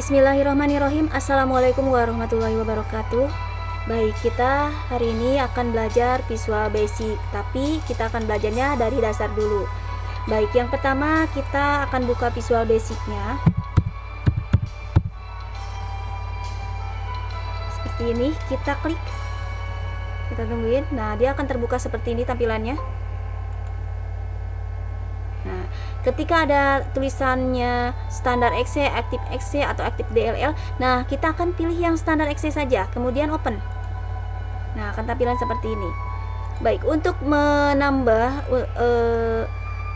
Bismillahirrahmanirrahim. Assalamualaikum warahmatullahi wabarakatuh. Baik, kita hari ini akan belajar Visual Basic, tapi kita akan belajarnya dari dasar dulu. Baik, yang pertama kita akan buka Visual Basic-nya. Seperti ini, kita klik. Kita tungguin. Nah, dia akan terbuka seperti ini tampilannya. Nah, ketika ada tulisannya standar exe, aktif exe, atau aktif DLL, nah kita akan pilih yang standar exe saja, kemudian open. Nah, akan tampilan seperti ini. Baik, untuk menambah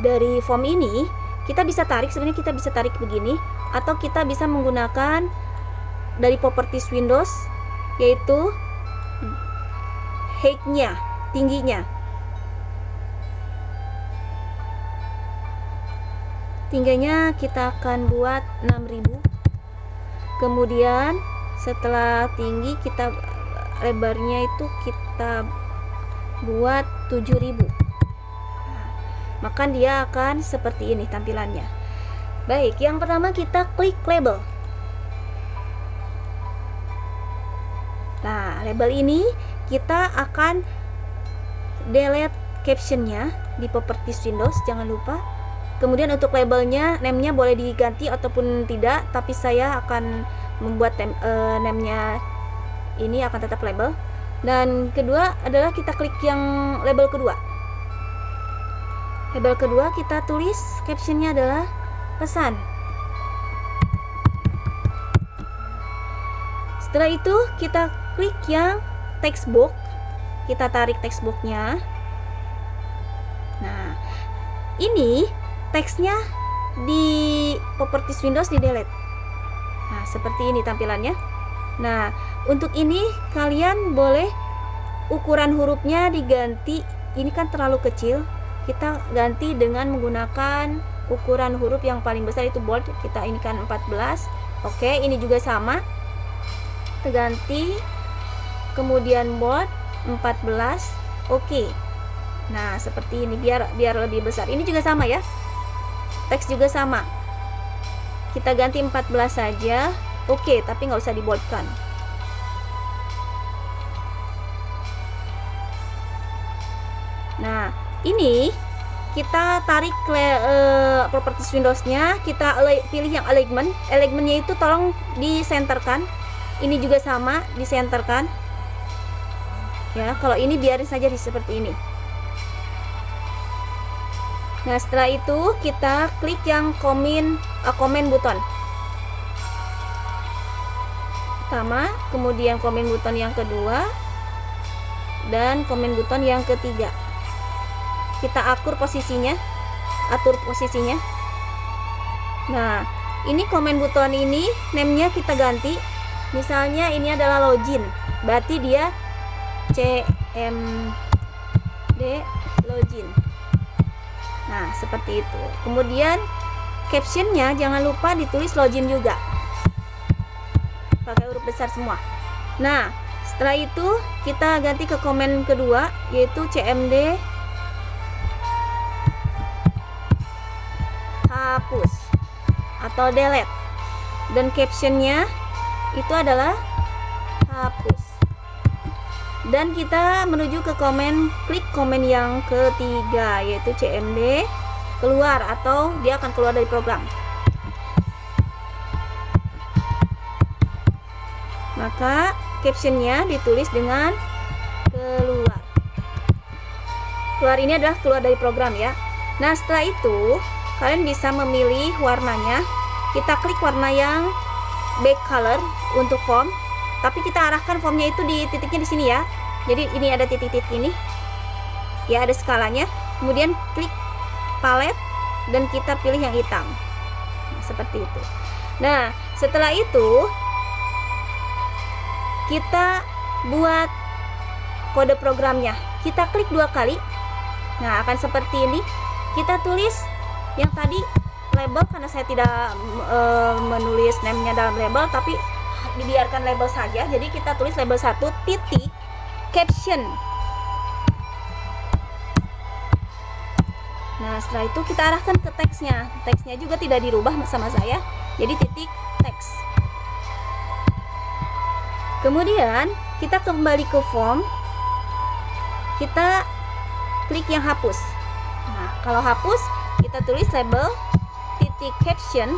dari form ini, kita bisa tarik, sebenarnya kita bisa tarik begini, atau kita bisa menggunakan dari properties Windows, yaitu height-nya, tingginya. Tingginya kita akan buat 6000. Kemudian setelah tinggi kita lebarnya itu kita buat 7000. Maka dia akan seperti ini tampilannya. Baik, yang pertama kita klik label. Nah, label ini kita akan delete captionnya di properties Windows, jangan lupa. Kemudian untuk labelnya, name-nya boleh diganti ataupun tidak, tapi saya akan membuat name-nya ini akan tetap label. Dan kedua adalah kita klik yang label kedua. Label kedua kita tulis captionnya adalah pesan. Setelah itu kita klik yang textbox, kita tarik textbox-nya. Nah, ini teksnya di properties Windows di delete. Nah, seperti ini tampilannya. Nah, untuk ini kalian boleh ukuran hurufnya diganti. Ini kan terlalu kecil, kita ganti dengan menggunakan ukuran huruf yang paling besar, itu bold. Kita ini kan 14. Oke, ini juga sama, kita ganti, kemudian bold 14. Oke. Nah, seperti ini, biar lebih besar. Ini juga sama ya, teks juga sama, kita ganti 14 saja. Oke, tapi nggak usah diboldkan. Nah, ini kita tarik properties Windows-nya, kita pilih yang alignment. Alignment-nya itu tolong disenterkan. Ini juga sama, disenterkan. Ya, kalau ini biarin saja seperti ini. Nah, setelah itu kita klik yang comment button pertama, kemudian comment button yang kedua, dan comment button yang ketiga. Kita atur posisinya. Nah, ini comment button ini name-nya kita ganti. Misalnya ini adalah login, berarti dia CMD login. Nah, seperti itu. Kemudian captionnya jangan lupa ditulis login juga, pakai huruf besar semua. Nah, setelah itu kita ganti ke komen kedua, yaitu CMD hapus atau delete, dan captionnya itu adalah hapus. Dan kita menuju ke klik komen yang ketiga, yaitu CMD keluar, atau dia akan keluar dari program. Maka captionnya ditulis dengan keluar. Keluar ini adalah keluar dari program ya. Nah, setelah itu kalian bisa memilih warnanya. Kita klik warna yang back color untuk form, tapi kita arahkan formnya itu di titiknya di sini ya. Jadi ini ada titik-titik ini ya, ada skalanya. Kemudian klik palette dan kita pilih yang hitam. Nah, seperti itu. Nah, setelah itu kita buat kode programnya. Kita klik 2 kali. Nah, akan seperti ini. Kita tulis yang tadi label, karena saya tidak menulis name-nya dalam label, tapi dibiarkan label saja. Jadi kita tulis label 1 titik caption. Nah, setelah itu kita arahkan ke teksnya. Teksnya juga tidak dirubah sama saya. Jadi titik teks. Kemudian kita kembali ke form, kita klik yang hapus. Nah, kalau hapus, kita tulis label titik caption,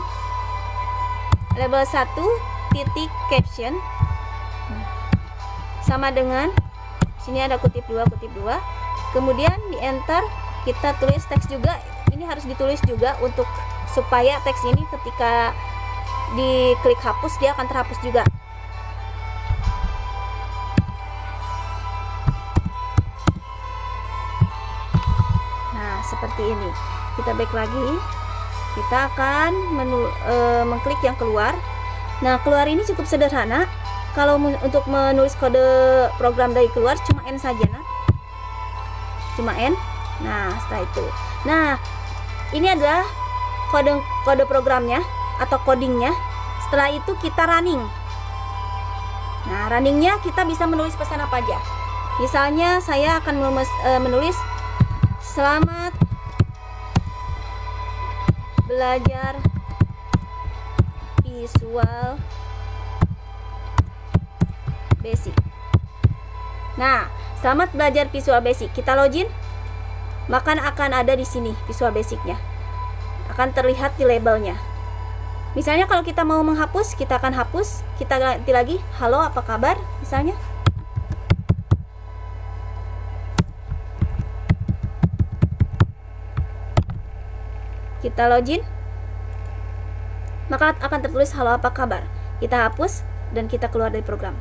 label 1 titik caption, sama dengan sini ada kutip 2, kemudian di enter kita tulis teks juga. Ini harus ditulis juga untuk supaya teks ini ketika diklik hapus dia akan terhapus juga. Nah, seperti ini. Kita back lagi. Kita akan mengklik yang keluar. Nah, keluar ini cukup sederhana. Kalau untuk menulis kode program dari keluar cuma N saja, nah. Cuma N. Nah, setelah itu. Nah, ini adalah kode programnya atau codingnya. Setelah itu kita running. Nah, runningnya kita bisa menulis pesan apa aja. Misalnya saya akan menulis selamat belajar Visual Basic. Nah, selamat belajar Visual Basic. Kita login, maka akan ada di sini Visual Basicnya. Akan terlihat di labelnya. Misalnya kalau kita mau menghapus, kita akan hapus. Kita ganti lagi, halo apa kabar misalnya. Kita login, maka akan tertulis halo apa kabar. Kita hapus dan kita keluar dari program.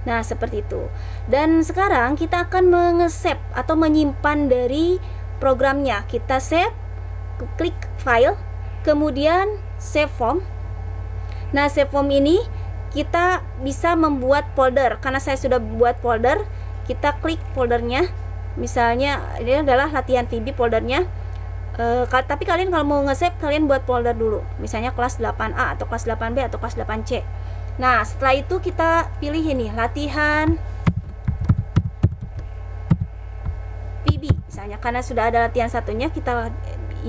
Nah, seperti itu. Dan sekarang kita akan mengesave atau menyimpan dari programnya. Kita save, klik file, kemudian save form. Nah, save form ini kita bisa membuat folder. Karena saya sudah buat folder, kita klik foldernya. Misalnya ini adalah latihan VB foldernya. Tapi kalian kalau mau nge-save, kalian buat folder dulu. Misalnya kelas 8A atau kelas 8B atau kelas 8C. Nah, setelah itu kita pilih ini, latihan PB misalnya, karena sudah ada latihan satunya, kita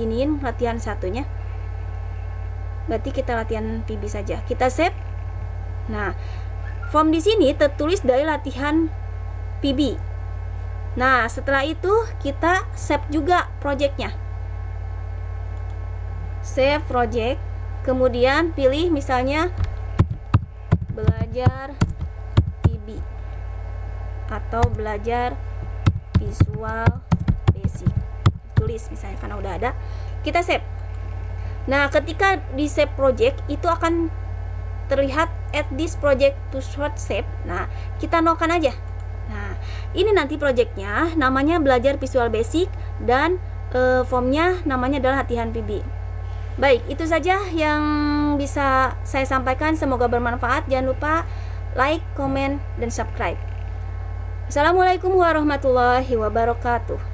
iniin latihan satunya. Berarti kita latihan PB saja. Kita save. Nah, form di sini tertulis dari latihan PB. Nah, setelah itu kita save juga projectnya. Save project, kemudian pilih misalnya belajar PB atau belajar Visual Basic. Tulis misalnya karena udah ada. Kita save. Nah, ketika di save project itu akan terlihat add this project to short save. Nah, kita nokan aja. Nah, ini nanti projectnya namanya belajar Visual Basic dan formnya namanya adalah latihan PB. Baik, itu saja yang bisa saya sampaikan. Semoga bermanfaat. Jangan lupa like, komen, dan subscribe. Assalamualaikum warahmatullahi wabarakatuh.